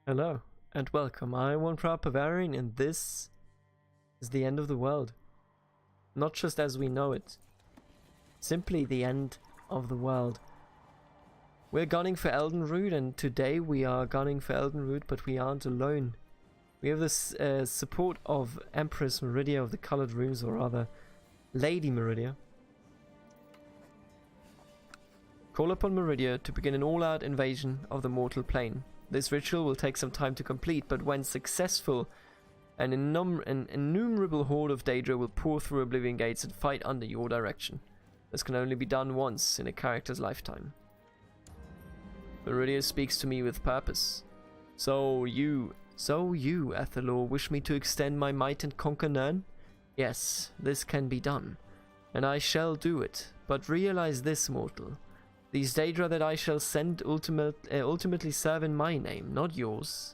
Hello and welcome. I'm one proud Bavarian, and this is the end of the world. Not just as we know it, simply the end of the world. We're gunning for Eldenroot, and today we are gunning for Eldenroot, but we aren't alone. We have the support of Empress Meridia of the Colored Rooms, or rather, Lady Meridia. Call upon Meridia to begin an all-out invasion of the mortal plane. This ritual will take some time to complete, but when successful, an innumerable horde of Daedra will pour through Oblivion Gates and fight under your direction. This can only be done once in a character's lifetime. Meridia speaks to me with purpose. So you, Ethelor, wish me to extend my might and conquer Nirn? Yes, this can be done, and I shall do it. But realize this, mortal. These Daedra that I shall send ultimately serve in my name, not yours.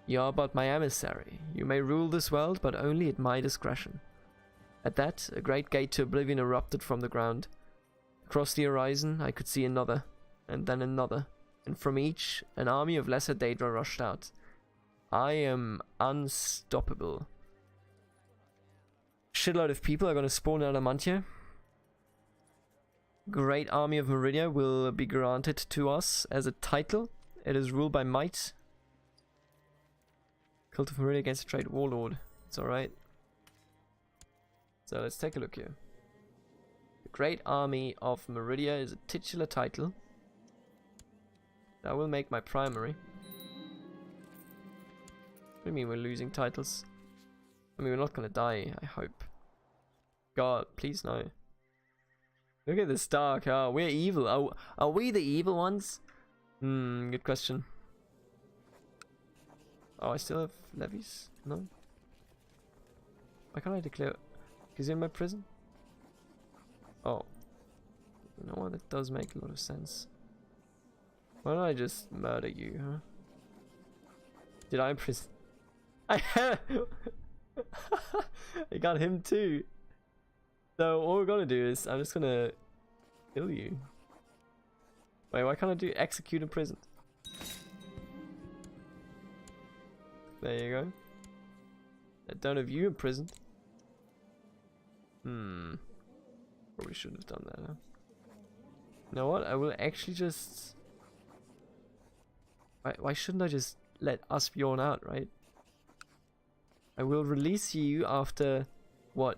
You are but my emissary. You may rule this world, but only at my discretion. At that, a great gate to Oblivion erupted from the ground. Across the horizon, I could see another, and then another, and from each, an army of lesser Daedra rushed out. I am unstoppable. Shitload of people are going to spawn in Adamantine. Great Army of Meridia will be granted to us as a title. It is ruled by might. Cult of Meridia against a trade warlord. It's alright. So let's take a look here. The Great Army of Meridia is a titular title. That will make my primary. What do you mean we're losing titles? I mean, we're not gonna die, I hope. God, please no. Look at this dark. Oh, we're evil. Are we the evil ones? Good question. Oh, I still have levies? No? Why can't I declare? Because you're in my prison? Oh. You know what? That does make a lot of sense. Why don't I just murder you, huh? Did I imprison? I got him too. So all we're gonna do is I'm just gonna kill you. Wait, why can't I do execute in prison? There you go. I don't have you in prison. Probably should have done that, huh? You know what? I will actually just... Why shouldn't I just let Asbjorn out, right? I will release you after, what,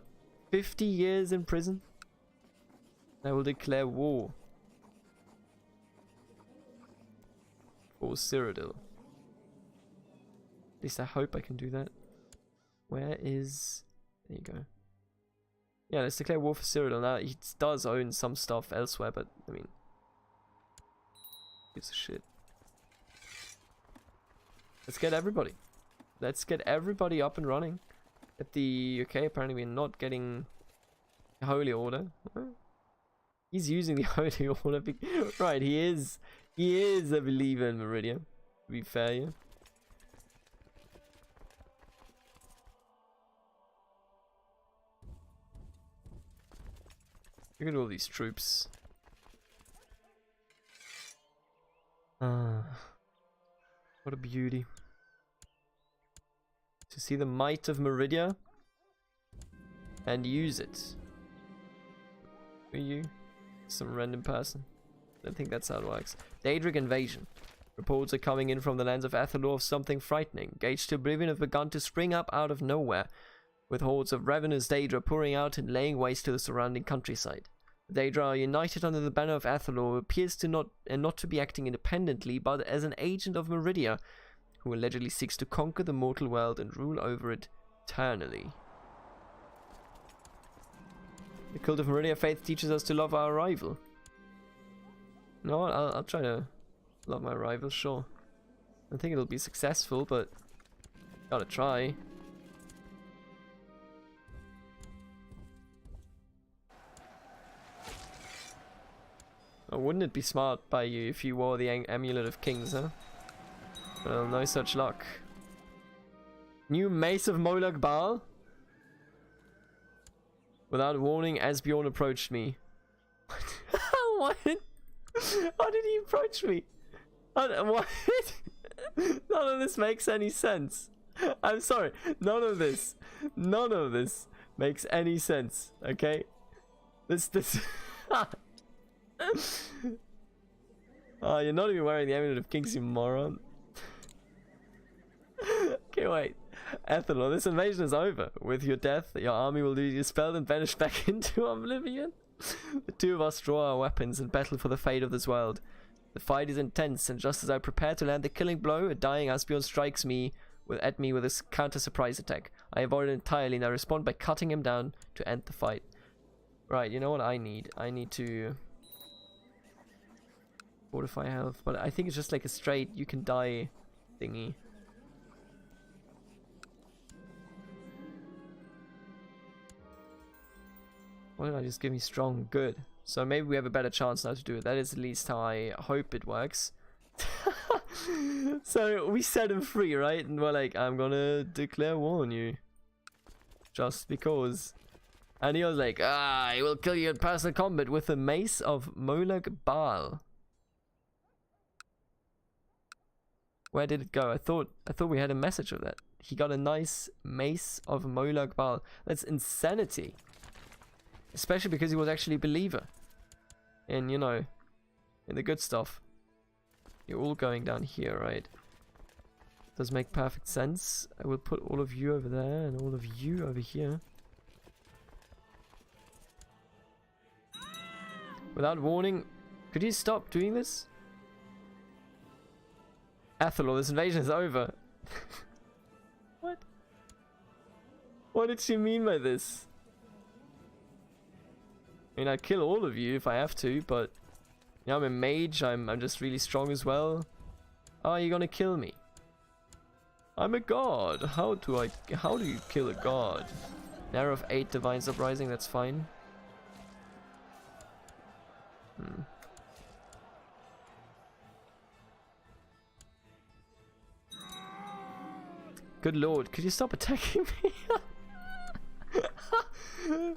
50 years in prison? I will declare war for Cyrodiil. At least I hope I can do that. Where is... There you go. Yeah, let's declare war for Cyrodiil. Now, he does own some stuff elsewhere, but, I mean... gives a shit. Let's get everybody. Let's get everybody up and running. At the... Okay, apparently we're not getting... Holy Order. He's using the Holy Order. Right, he is a believer in Meridia. To be fair, yeah. Look at all these troops. What a beauty. To see the might of Meridia and use it. Who are you? Some random person. Don't think that's how it works. Daedric invasion. Reports are coming in from the lands of Ethelor of something frightening. Gates to Oblivion have begun to spring up out of nowhere, with hordes of ravenous Daedra pouring out and laying waste to the surrounding countryside. The Daedra are united under the banner of Ethelor, who appears to not to be acting independently, but as an agent of Meridia, who allegedly seeks to conquer the mortal world and rule over it eternally. The cult of Meridia faith teaches us to love our rival. No, I'll try to love my rival, sure. I don't think it'll be successful, but gotta try. Oh, wouldn't it be smart by you if you wore the Amulet of Kings, huh? Well, no such luck. New Mace of Moloch Baal? Without warning, Asbjorn approached me. What? How did he approach me? What? Not of this makes any sense. I'm sorry. None of this makes any sense. Okay? This. Oh, you're not even wearing the Amulet of Kings, you moron. Okay, wait. Ethanol, this invasion is over. With your death, your army will be dispelled and vanish back into oblivion. The two of us draw our weapons and battle for the fate of this world. The fight is intense, and just as I prepare to land the killing blow, a dying Asbjorn strikes at me with a counter-surprise attack. I avoid it entirely, and I respond by cutting him down to end the fight. Right, you know what I need? I need to fortify health, but I think it's just like a straight you can die thingy. Why don't I just give me strong? Good. So maybe we have a better chance now to do it. That is at least how I hope it works. So we set him free, right? And we're like, I'm gonna declare war on you. Just because. And he was like, I will kill you in personal combat with the mace of Molag Bal. Where did it go? I thought we had a message of that. He got a nice mace of Molag Bal. That's insanity. Especially because he was actually a believer. And, you know, in the good stuff. You're all going down here, right? Does make perfect sense. I will put all of you over there and all of you over here. Without warning, could you stop doing this? Athelor, this invasion is over. What? What did she mean by this? I mean, I'd kill all of you if I have to, but you know, I'm a mage, I'm just really strong as well. Oh, you're gonna kill me. I'm a god. How do you kill a god? An arrow of 8 Divine Uprising, that's fine. Good lord, could you stop attacking me?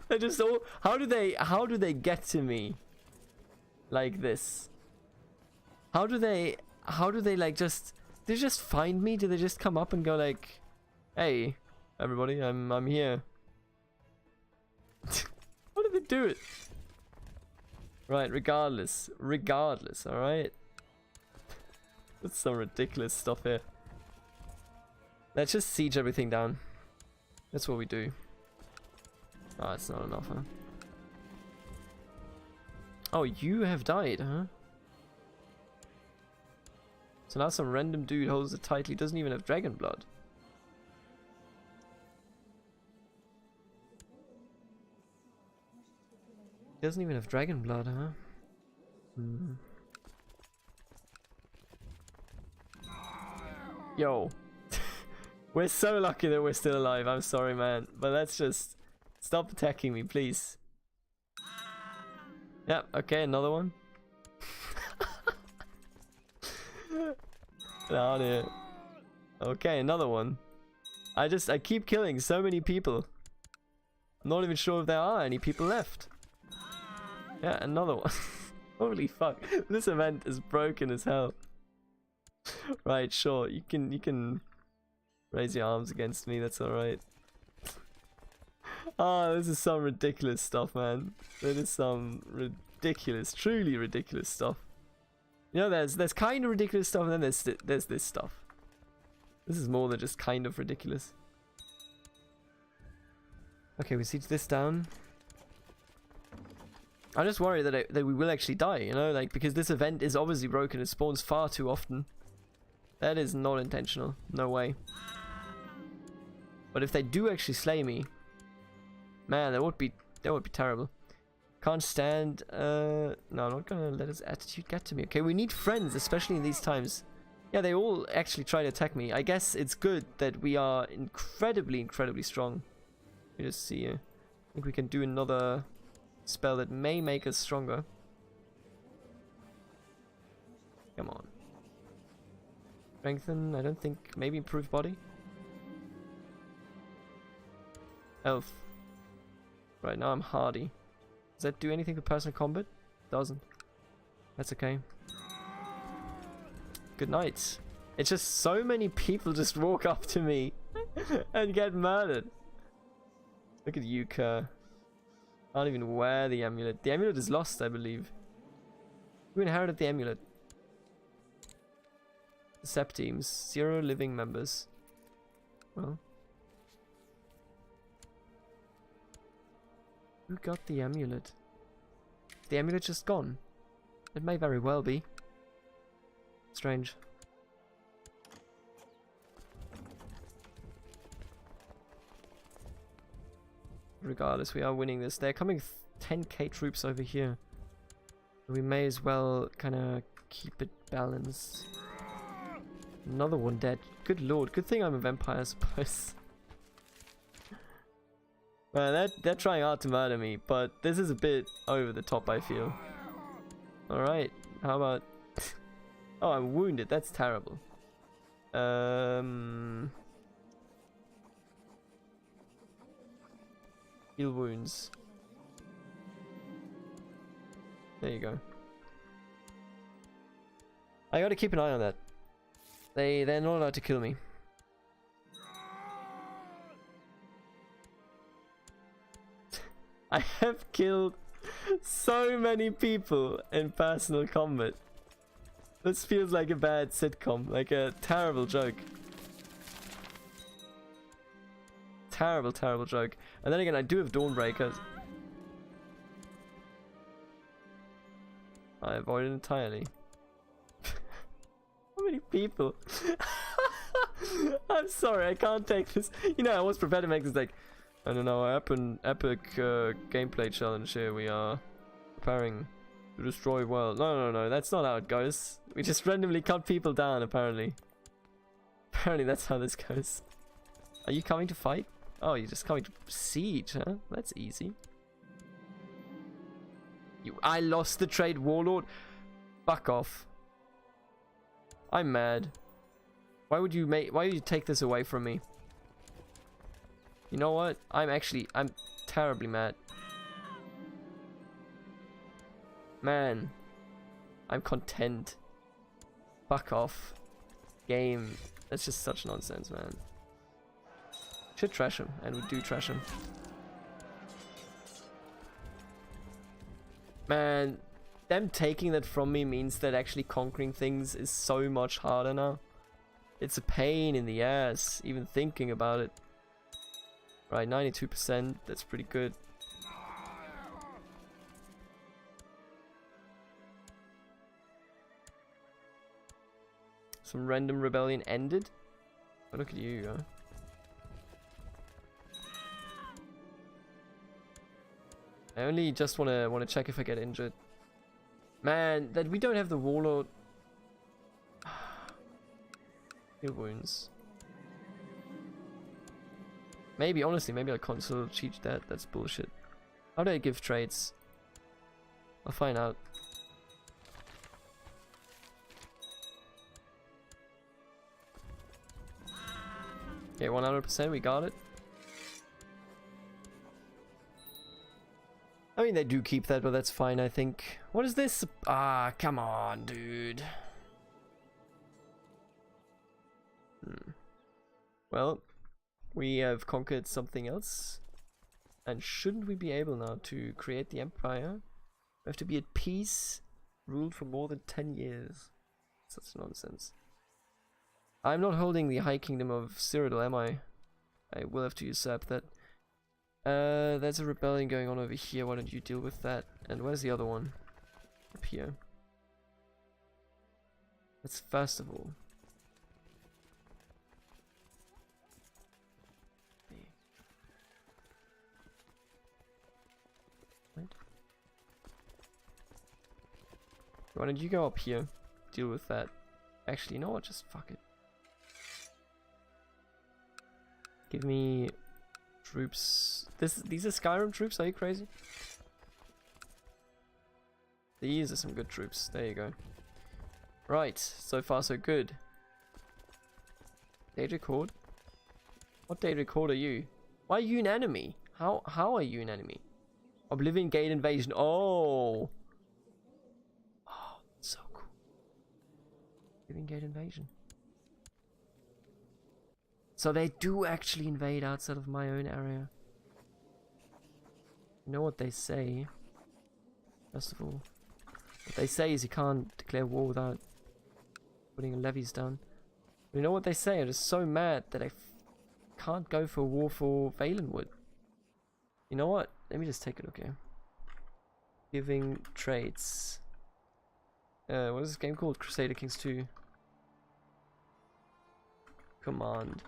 They just all, how do they get to me like this? How do they like just, they just find me? Do they just come up and go like, hey everybody, I'm here? How do they do it? Right, regardless, all right. That's some ridiculous stuff here. Let's just siege everything down. That's what we do. Oh, it's not enough, huh? Oh, you have died, huh? So now some random dude holds it tightly, doesn't even have dragon blood. Doesn't even have dragon blood, huh? Yo. We're so lucky that we're still alive. I'm sorry, man. But let's just stop attacking me, please. Yeah, okay, another one. Get out of here. Okay, another one. I keep killing so many people. I'm not even sure if there are any people left. Yeah, another one. Holy fuck. This event is broken as hell. Right, sure. You can raise your arms against me, that's alright. Ah, this is some ridiculous stuff, man. That is some ridiculous, truly ridiculous stuff. You know, there's kind of ridiculous stuff, and then there's this stuff. This is more than just kind of ridiculous. Okay, we siege this down. I'm just worried that we will actually die, you know, like, because this event is obviously broken. It spawns far too often. That is not intentional. No way. But if they do actually slay me, man, that would be terrible. Can't stand. No, I'm not gonna let his attitude get to me. Okay, we need friends, especially in these times. Yeah, they all actually try to attack me. I guess it's good that we are incredibly strong. Let me just see here. I think we can do another spell that may make us stronger. Come on. Strengthen, I don't think, maybe improve body? Health. Right, now I'm hardy. Does that do anything for personal combat? Doesn't. That's okay. Good night. It's just so many people just walk up to me and get murdered. Look at you, Kerr. Can't even wear the amulet. The amulet is lost, I believe. Who inherited the amulet? The Septeams. 0 living members. Well. Who got the amulet? The amulet just gone? It may very well be. Strange. Regardless, we are winning this. They're coming 10k troops over here. We may as well kind of keep it balanced. Another one dead. Good lord. Good thing I'm a vampire, I suppose. Man, they're trying hard to murder me, but this is a bit over the top, I feel. Alright, how about... Oh, I'm wounded. That's terrible. Heal wounds. There you go. I gotta keep an eye on that. They're not allowed to kill me. I have killed so many people in personal combat. This feels like a bad sitcom, like a terrible joke. Terrible, terrible joke. And then again, I do have Dawnbreakers. I avoided entirely. How many people? I'm sorry, I can't take this. You know, I was prepared to make this like, I don't know, epic gameplay challenge here. We are preparing to destroy world. No, that's not how it goes. We just randomly cut people down, apparently. Apparently that's how this goes. Are you coming to fight? Oh, you're just coming to siege, huh? That's easy. I lost the trade, warlord. Fuck off. I'm mad. Why would you take this away from me? You know what? I'm terribly mad. Man. I'm content. Fuck off. Game. That's just such nonsense, man. Should trash him, and we do trash him. Man, them taking that from me means that actually conquering things is so much harder now. It's a pain in the ass, even thinking about it. Right, 92%, that's pretty good. Some random rebellion ended. Oh, look at you, huh? I only just wanna check if I get injured. Man, that we don't have the warlord. Heal wounds. Maybe, honestly, maybe I console cheat that. That's bullshit. How do I give trades? I'll find out. Okay, 100%, we got it. I mean, they do keep that, but that's fine, I think. What is this? Ah, come on, dude. Well, we have conquered something else. And shouldn't we be able now to create the empire? We have to be at peace, ruled for more than 10 years. Such nonsense. I'm not holding the High Kingdom of Cyrodiil, am I? I will have to usurp that. There's a rebellion going on over here. Why don't you deal with that? And where's the other one? Up here. Let's first of all. Right. Why don't you go up here? Deal with that. Actually, you know what? Just fuck it. Give me troops. These are Skyrim troops, are you crazy? These are some good troops. There you go. Right, so far so good. Daedric Horde? What Daedric Horde are you? Why are you an enemy? How are you an enemy? Oblivion Gate Invasion. Oh! Oh, so cool. Oblivion Gate Invasion. So they do actually invade outside of my own area. You know what they say? First of all, what they say is you can't declare war without putting levies down. You know what they say? I'm just so mad that I can't go for war for Valenwood. You know what? Let me just take a look here. Giving traits. What is this game called? Crusader Kings 2. Command.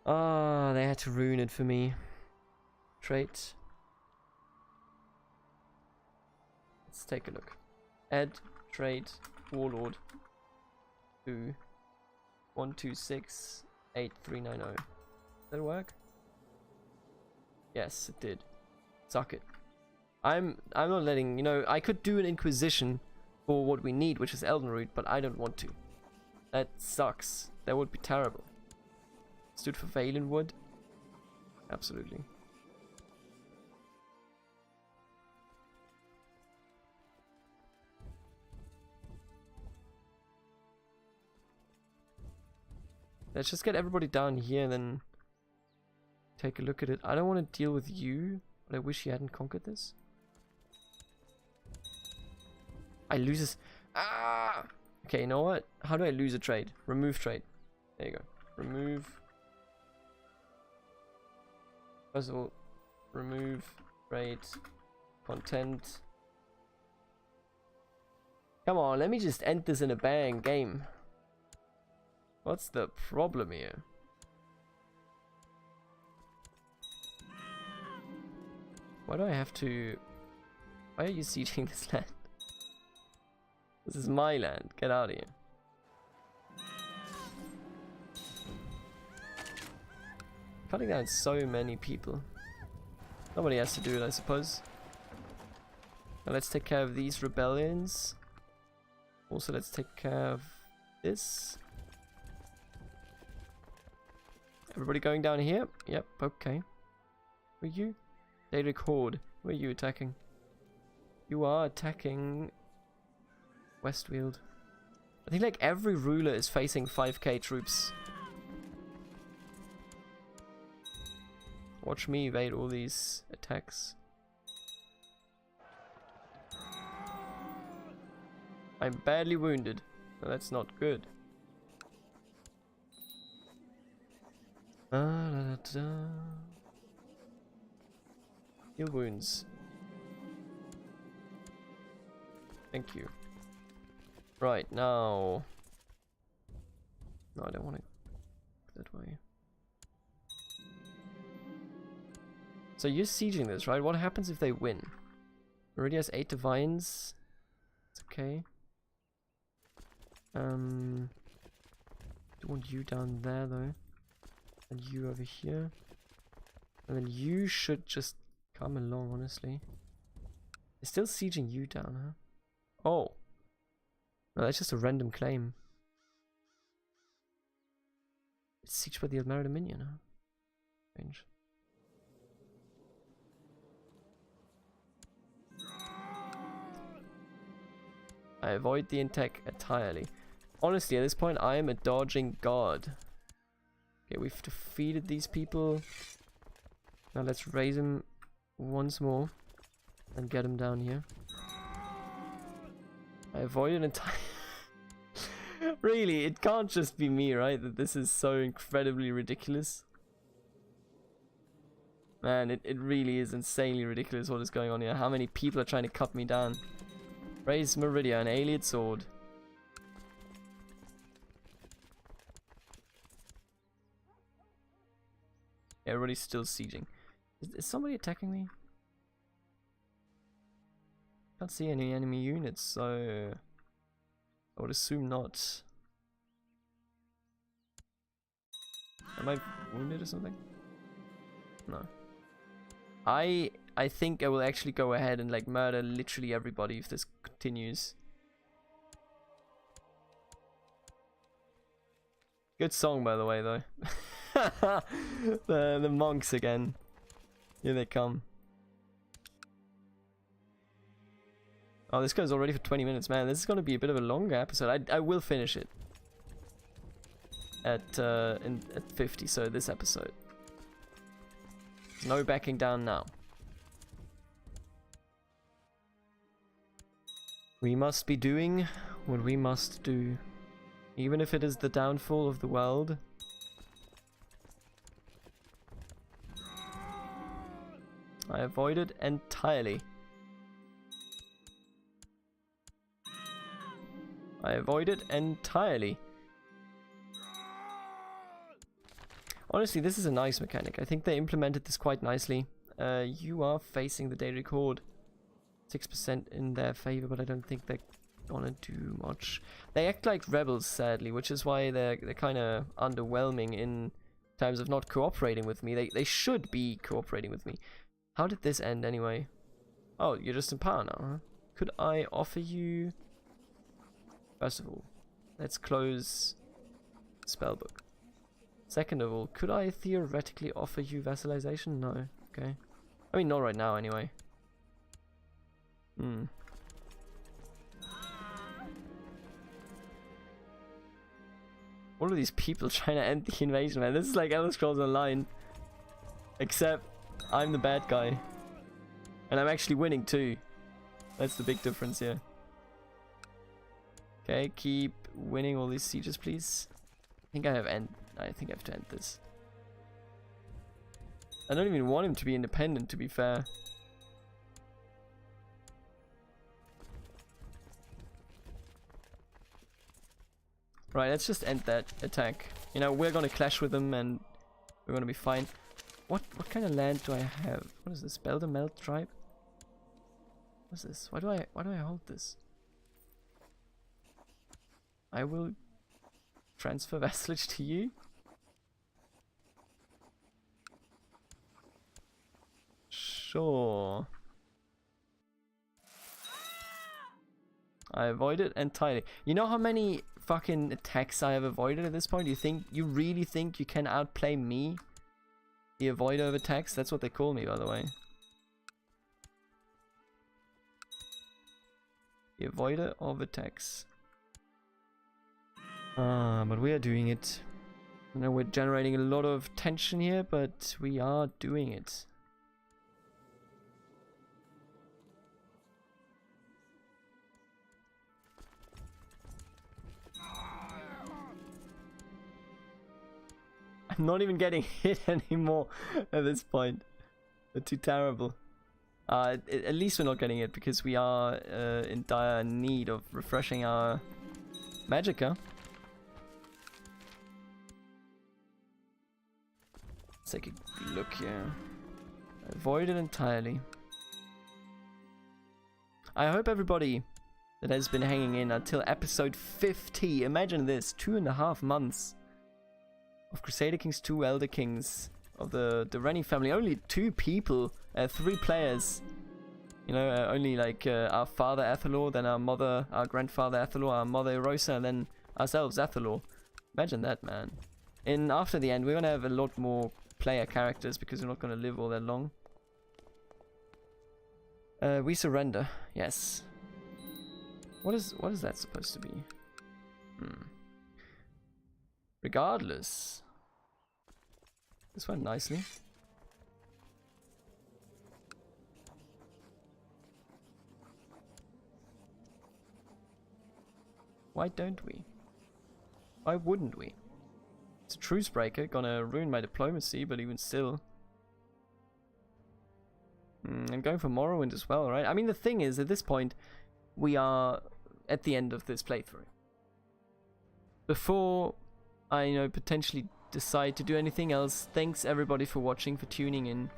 Ah, they had to ruin it for me. Trait. Let's take a look. Add trait warlord to 1268390. Did it work? Yes, it did. Suck it. I'm not letting, you know, I could do an inquisition for what we need, which is Eldenroot, but I don't want to. That sucks. That would be terrible. Stood for Valenwood? Absolutely. Let's just get everybody down here and then take a look at it. I don't want to deal with you, but I wish you hadn't conquered this. I lose this. Ah! Okay, you know what? How do I lose a trade? Remove trade. There you go. Remove. First of all, remove trade content. Come on, let me just end this in a bang game. What's the problem here? Why do I have to... Why are you sieging this land? This is my land. Get out of here. Cutting down so many people. Nobody has to do it, I suppose. Now let's take care of these rebellions. Also, let's take care of this. Everybody going down here? Yep, okay. Who are you? They record. Where are you attacking? You are attacking Westfield. I think like every ruler is facing 5k troops. Watch me evade all these attacks. I'm badly wounded. No, that's not good. Heal wounds. Thank you. Right, now... No, I don't want to go that way. So you're sieging this, right? What happens if they win? Already has 8 divines. It's okay. Do want you down there though. And you over here. And then you should just come along, honestly. They're still sieging you down, huh? Oh. No, that's just a random claim. It's sieged by the Adamantine Dominion, huh? Strange. I avoid the attack entirely. Honestly, at this point, I am a dodging god. Okay, we've defeated these people. Now let's raise them once more and get them down here. I avoided entire... Really, it can't just be me, right? That this is so incredibly ridiculous. Man, it really is insanely ridiculous what is going on here. How many people are trying to cut me down? Raise Meridia, an alien sword. Everybody's still sieging. Is somebody attacking me? Can't see any enemy units, so I would assume not. Am I wounded or something? No. I think I will actually go ahead and like murder literally everybody if this continues. Good song, by the way, though. the monks again. Here they come. Oh, this goes already for 20 minutes, man. This is going to be a bit of a longer episode. I will finish it. at 50, so this episode. There's no backing down now. We must be doing what we must do, even if it is the downfall of the world. I avoided entirely. I avoided entirely. Honestly, this is a nice mechanic. I think they implemented this quite nicely. You are facing the daily record. 6% in their favor, but I don't think they're gonna do much. They act like rebels, sadly, which is why they're kind of underwhelming in terms of not cooperating with me. They should be cooperating with me. How did this end anyway? Oh, you're just in power now, huh? Could I offer you... First of all, let's close spellbook. Second of all, could I theoretically offer you vassalization? No. Okay. I mean, not right now anyway. All of these people trying to end the invasion, man. This is like Elder Scrolls Online. Except, I'm the bad guy. And I'm actually winning too. That's the big difference here. Okay, keep winning all these sieges, please. I think I have to end this. I don't even want him to be independent, to be fair. Right, let's just end that attack. You know, we're gonna clash with them and we're gonna be fine. What kind of land do I have? What is this? Belder Melt tribe? What's this? Why do I hold this? I will transfer vassalage to you. Sure. I avoided entirely. You know how many fucking attacks I have avoided at this point? You really think you can outplay me? The avoider of attacks? That's what they call me, by the way. The avoider of attacks. But we are doing it. I know we're generating a lot of tension here, but we are doing it. I'm not even getting hit anymore at this point. They're too terrible. At least we're not getting it because we are in dire need of refreshing our magicka. Let's take a look here. Avoid it entirely. I hope everybody that has been hanging in until episode 50. Imagine this, 2.5 months of Crusader Kings 2 Elder Kings of the Direnni family. Only 2 people, 3 players. You know, only like our father Ethelor, then our mother, our grandfather Ethelor, our mother Erosa, and then ourselves Ethelor. Imagine that, man. After the end, we're gonna have a lot more player characters because we're not gonna live all that long. We surrender. Yes. What is that supposed to be? Regardless. This went nicely. Why don't we? Why wouldn't we? It's a truce breaker, gonna ruin my diplomacy, but even still. I'm going for Morrowind as well, right? I mean, the thing is, at this point, we are at the end of this playthrough. Before I, you know, potentially decide to do anything else, thanks everybody for watching, for tuning in.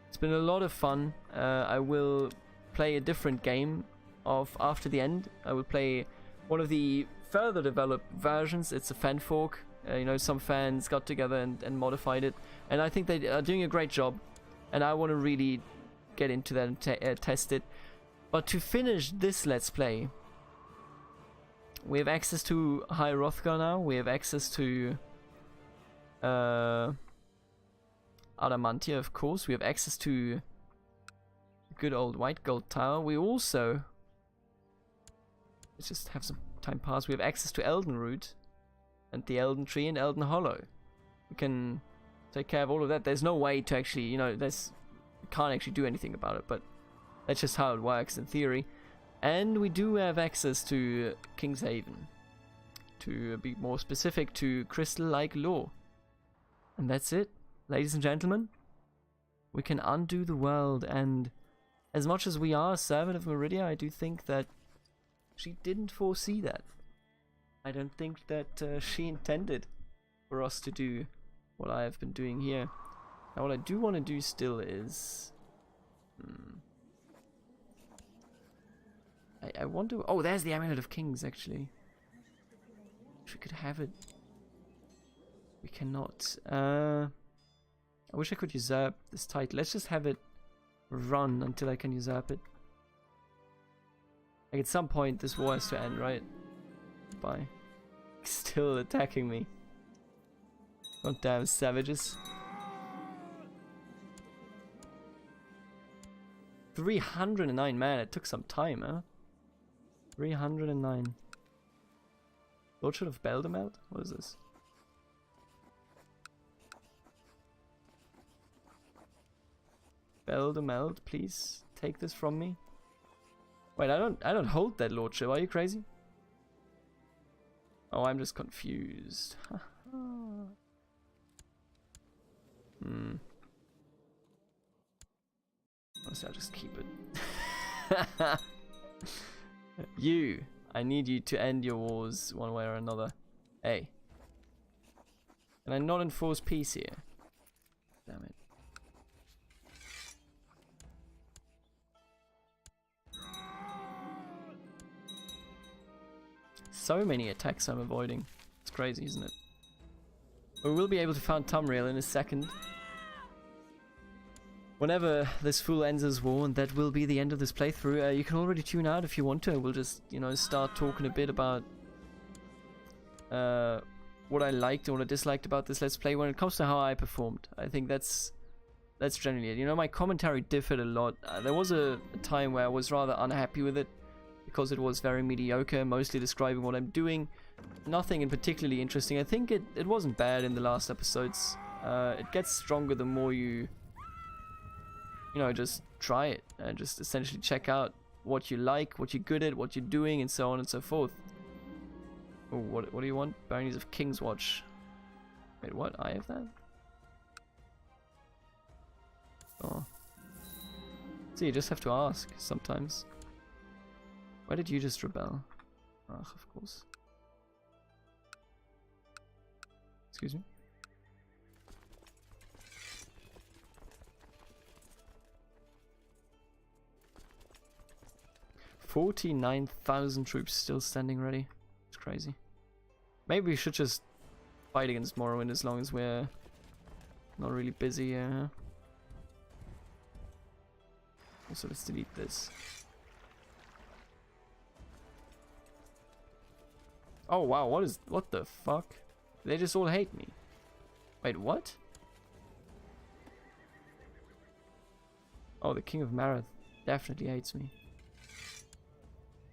It's been a lot of fun. I will play a different game after the end. I will play one of the further developed versions. It's a fan fork. You know, some fans got together and modified it, and I think they are doing a great job, and I want to really get into that and test it. But to finish this Let's Play, we have access to High Hrothgar now, we have access to Adamantine, of course, we have access to good old White Gold Tower. We also, let's just have some time pass, we have access to Eldenroot. and the Elden Tree and Elden Hollow. We can take care of all of that. There's no way to actually, you know, we can't actually do anything about it, but that's just how it works in theory. And we do have access to King's Haven, to be more specific, to Crystal Lake Law. And that's it, ladies and gentlemen. We can undo the world, and as much as we are a servant of Meridia, I do think that she didn't foresee that. I don't think that she intended for us to do what I have been doing here. Now what I do want to do still is... I want to... Oh, there's the Amulet of Kings, actually. Wish we could have it. We cannot. I wish I could usurp this title. Let's just have it run until I can usurp it. Like, at some point this war has to end, right? Bye. Still attacking me. Goddamn savages. 309, man, it took some time, huh? 309. Lordship of Beldamelt? What is this? Beldamelt, please take this from me. Wait, I don't hold that lordship. Are you crazy? Oh, I'm just confused. Honestly, I'll just keep it. You, I need you to end your wars one way or another. Hey. Can I not enforce peace here? Damn it. So many attacks I'm avoiding. It's crazy, isn't it? We will be able to found Tamriel in a second. Whenever this fool ends his war, and that will be the end of this playthrough, you can already tune out if you want to. We'll just, you know, start talking a bit about what I liked and what I disliked about this Let's Play when it comes to how I performed. I think that's generally it. You know, my commentary differed a lot. There was a time where I was rather unhappy with it, because it was very mediocre, mostly describing what I'm doing. Nothing in particularly interesting. I think it wasn't bad in the last episodes. It gets stronger the more you know, just try it and just essentially check out what you like, what you're good at, what you're doing, and so on and so forth. Oh, what do you want? Baronies of King's Watch. Wait, what? I have that? Oh. So you just have to ask sometimes. Why did you just rebel? Ugh, of course. Excuse me? $49,000 troops still standing ready. It's crazy. Maybe we should just fight against Morrowind as long as we're not really busy. Also, let's delete this. Oh wow, what the fuck? They just all hate me. Wait, what? Oh, the King of Marath definitely hates me.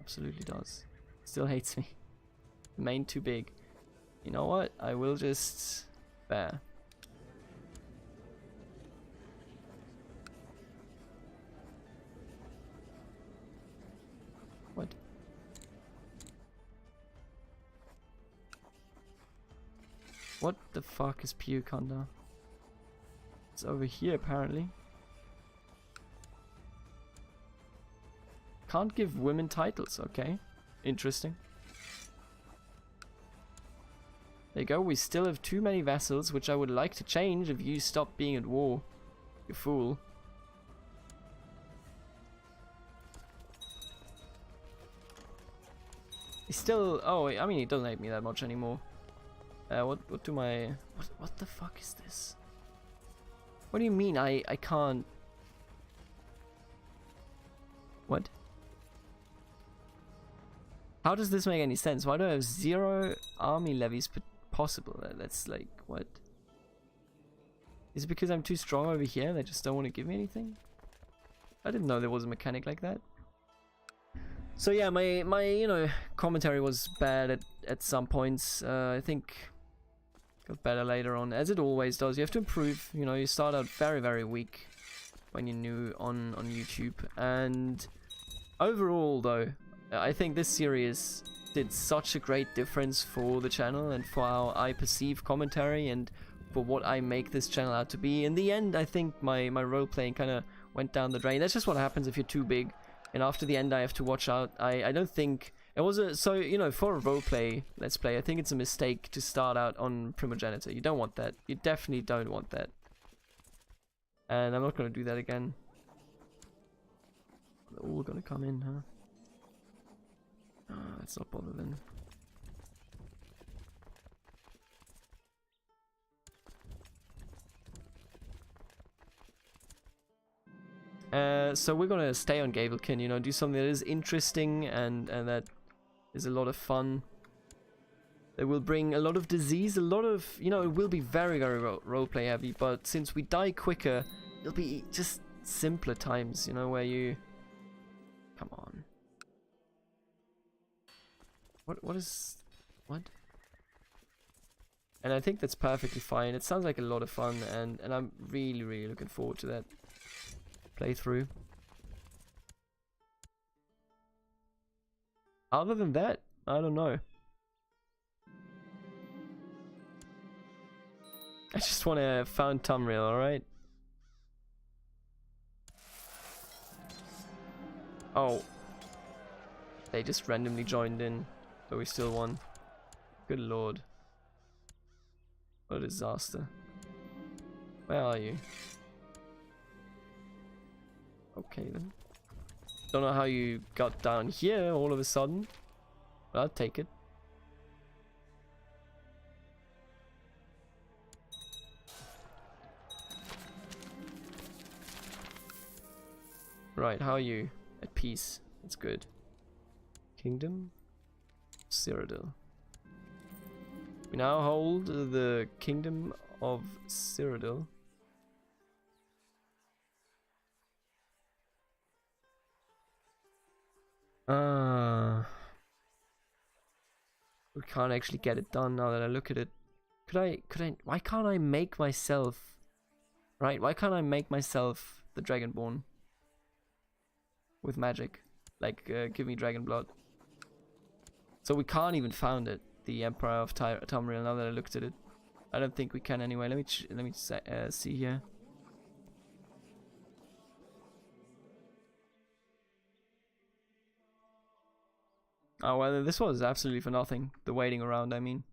Absolutely does. Still hates me. Main too big. You know what? I will just bear. What? What the fuck is Piukanda? It's over here apparently. Can't give women titles, okay. Interesting. There you go, we still have too many vassals, which I would like to change if you stop being at war. You fool. He still... Oh, I mean, he doesn't hate me that much anymore. What do my... What the fuck is this? What do you mean I can't... What? How does this make any sense? Why do I have 0 army levies possible? That's like, what? Is it because I'm too strong over here? They just don't want to give me anything? I didn't know there was a mechanic like that. So yeah, my you know, commentary was bad at some points. I think got better later on, as it always does. You have to improve. You know, you start out very, very weak when you're new on YouTube. And overall, though, I think this series did such a great difference for the channel and for how I perceive commentary and for what I make this channel out to be. In the end, I think my role-playing kind of went down the drain. That's just what happens if you're too big. And after the end, I have to watch out. I don't think... It was a... So, you know, for a roleplay, let's play, I think it's a mistake to start out on Primogenitor. You don't want that. You definitely don't want that. And I'm not going to do that again. They're all going to come in, huh? Let's not bother then. So we're gonna stay on Gavelkin, you know, do something that is interesting and that is a lot of fun. It will bring a lot of disease, a lot of, you know, it will be very, very roleplay heavy, but since we die quicker, it'll be just simpler times, you know, where you... Come on. What is... What? And I think that's perfectly fine. It sounds like a lot of fun, and I'm really, really looking forward to that playthrough. Other than that, I don't know. I just want to found Tamriel, alright? Oh. They just randomly joined in, but we still won. Good lord. What a disaster. Where are you? Okay then. Don't know how you got down here all of a sudden, but I'll take it. Right, how are you? At peace. That's good. Kingdom? Cyrodiil. We now hold the Kingdom of Cyrodiil. We can't actually get it done now that I look at it. Why can't I make myself... Right, why can't I make myself the Dragonborn? With magic. Like, give me dragon blood. So we can't even found it. The Emperor of Tamriel, now that I looked at it. I don't think we can anyway. Let me see here. Oh, well, this was absolutely for nothing. The waiting around, I mean.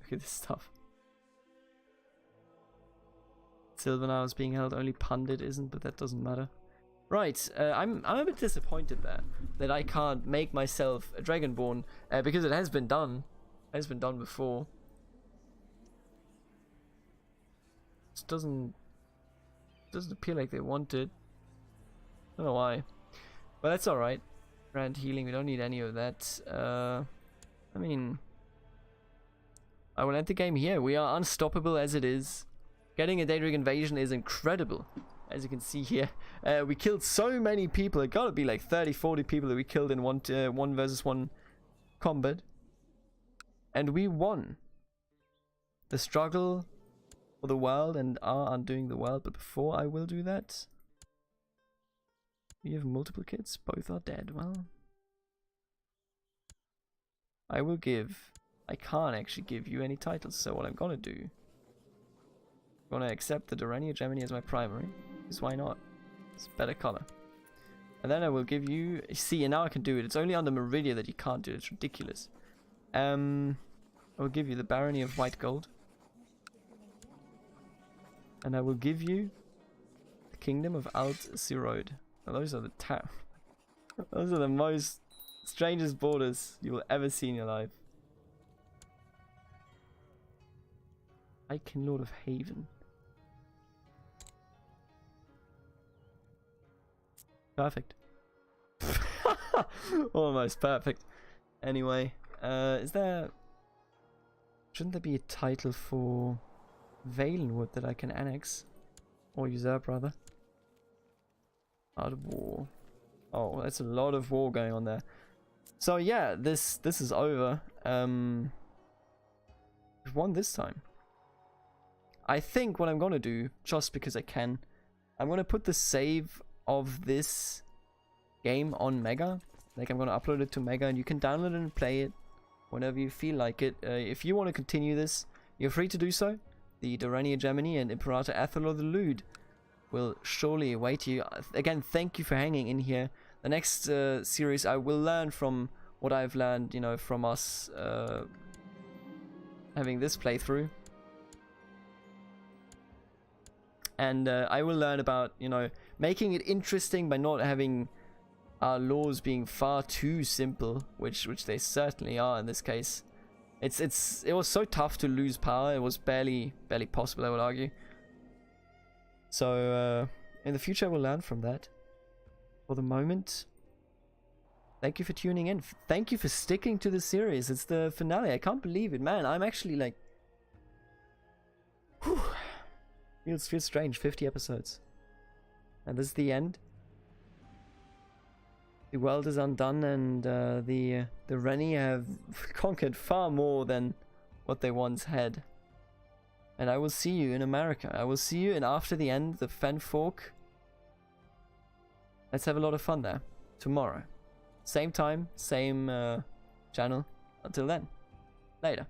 Look at this stuff. Sylvanar is being held, only Pundit isn't, but that doesn't matter. Right, I'm a bit disappointed there that I can't make myself a Dragonborn because it has been done. It has been done before. It doesn't appear like they want it. I don't know why. But that's alright. Grand healing, we don't need any of that. I mean, I will end the game here. We are unstoppable as it is. Getting a Daedric invasion is incredible. As you can see here, we killed so many people. It gotta be like 30-40 people that we killed in one versus one combat. And we won. The struggle for the world and are undoing the world. But before I will do that, we have multiple kids. Both are dead. Well, I will give... I can't actually give you any titles. So what I'm gonna do... I'm gonna accept the Direnni Gemini as my primary. Because why not? It's a better color. And then I will give you... See, and now I can do it. It's only under Meridia that you can't do it. It's ridiculous. I will give you the Barony of White Gold. And I will give you the Kingdom of Alt-Sirod. Now those are the those are the most strangest borders you will ever see in your life. Icon Lord of Haven. Perfect. Almost perfect. Anyway, is there... Shouldn't there be a title for Valenwood that I can annex? Or usurp, rather. Art of War. Oh, that's a lot of war going on there. So yeah, this is over. We've won this time. I think what I'm gonna do, just because I can, I'm gonna put the save of this game on Mega. Like, I'm gonna upload it to Mega, and you can download it and play it whenever you feel like it. If you want to continue this, you're free to do so. The Direnni Hegemony and Imperator Athelor the Lewd will surely await you. Again, thank you for hanging in here. The next series, I will learn from what I've learned, you know, from us having this playthrough. And I will learn about, you know, making it interesting by not having our laws being far too simple, which they certainly are in this case. It was so tough to lose power. It was barely possible, I would argue. So in the future, we'll learn from that. For the moment, thank you for tuning in. Thank you for sticking to the series. It's the finale. I can't believe it, man. I'm actually like, whew, feels strange. 50 episodes, and this is the end. The world is undone, and the Rennie have conquered far more than what they once had. And I will see you in America. I will see you in After the End, the Fen Fork. Let's have a lot of fun there tomorrow. Same time, same channel. Until then, later.